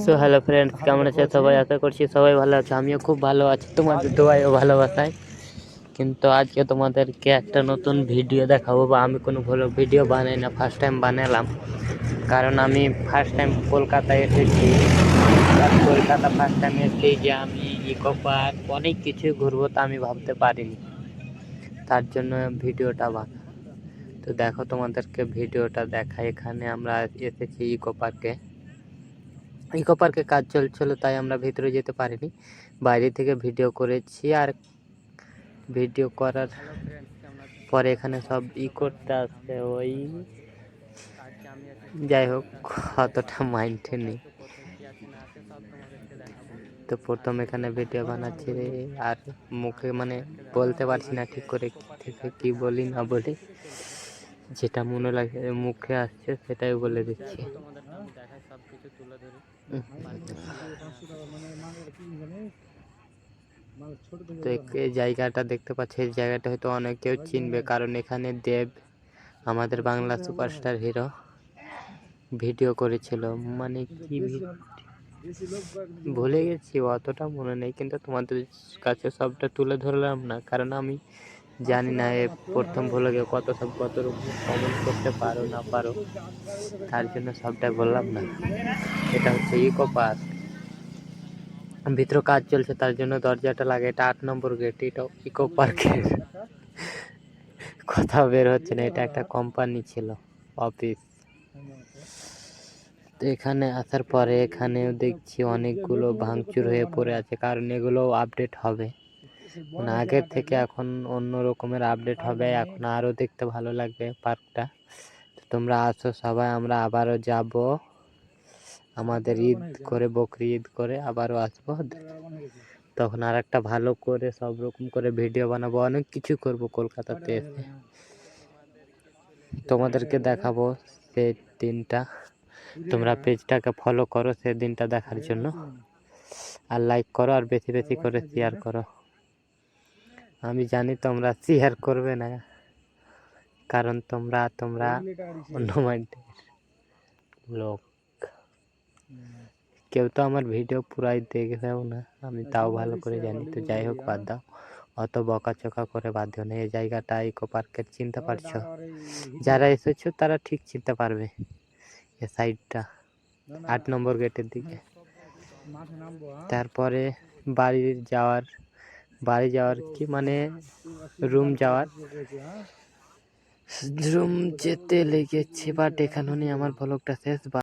So hello friends, কেমন আছে সবাই? আশা করছি সবাই ভালো আছে। আমিও খুব ভালো আছি তোমাদের দোয়ায় ও ভালোবাসায়। কিন্তু আজকে তোমাদেরকে একটা নতুন ভিডিও দেখাবো, বা আমি কোনো ভালো ভিডিও বানাই না, ফার্স্ট টাইম বানালাম। কারণ আমি ফার্স্ট টাইম কলকাতায় এসেছি। আর কলকাতা ফার্স্ট টাইম এসেছি যে আমি ইকো পার্ক অনেক কিছু ঘুরবো তা আমি ভাবতে পারিনি, তার জন্য ভিডিওটা বানা। তো দেখো তোমাদেরকে ভিডিওটা দেখা। এখানে আমরা এসেছি ইকো পার্কে কাজ চলছিল, তাই আমরা ভিতরে যেতে পারিনি, বাইরে থেকে ভিডিও করেছি। আর ভিডিও করার পরে এখানে সব করতে আসছে, ওই যাই হোক অতটা মাইন্ডে নেই। তো প্রথম এখানে ভিডিও বানাচ্ছি, আর মুখে মানে বলতে পারছি না ঠিক করে থেকে কি বলি না বলি, যেটা মনে লাগে মুখে আসছে সেটাই বলে দিচ্ছি। তো এই জায়গাটা দেখতে পাচ্ছি, এই জায়গাটা হয়তো অনেক কেউ চিনবে, কারণ এখানে দেব আমাদের বাংলা সুপারস্টার হিরো ভিডিও করেছিল। মানে কি ভুলে গেছি, অতটা মনে নেই, কিন্তু তোমাদের কাছে সবটা তুলে ধরলাম না, কারণ আমি জানি না এ প্রথম ভুলে কত রকম কমেন্ট করতে পারো না পারো, তার জন্য সবটা বললাম না। এটা হচ্ছে ইকো পার্ক, ভিতরে কাজ চলছে, তার জন্য দরজাটা লাগে। এটা 8 নম্বর গেট। এটা ইকো পার্কের কথা বের হচ্ছে না, এটা একটা কোম্পানি ছিল, অফিস। তো এখানে আসার পরে এখানেও দেখছি অনেকগুলো ভাঙচুর হয়ে পড়ে আছে, কারণ এগুলো আপডেট হবে, মানে আগের থেকে এখন অন্য রকমের আপডেট হবে, এখন আরও দেখতে ভালো লাগবে পার্কটা। তো তোমরা আসো সবাই, আমরা আবারও যাব, আমাদের ঈদ করে বকরি ঈদ করে আবারও আসবো, তখন আর একটা ভালো করে সব রকম করে ভিডিও বানাবো, অনেক কিছু করব কলকাতাতে এসে, তোমাদেরকে দেখাবো সেই দিনটা। তোমরা পেজটাকে ফলো করো সেই দিনটা দেখার জন্য, আর লাইক করো, আর বেশি বেশি করে শেয়ার করো। আমি জানি তোমরা শেয়ার করবে না, কারণ তোমরা অন্য মাইন্ডের লোক। কেউ তো আমার ভিডিও পুরাই দেখবেও না, আমি তাও ভালো করে জানি। তো যাই হোক, বাদ দাও, অত বকাচকা করে বাধ্য নেই। এই জায়গাটা ইকো পার্কের চিনতে পারছো? যারা এসেছো তারা ঠিক চিনতে পারবে। এ সাইডটা 8 নম্বর গেটের দিকে। তারপরে বাড়ি যাওয়ার কি মানে রুম যেতে লেগেছে, বাট এখানে আমার ব্লগটা শেষ।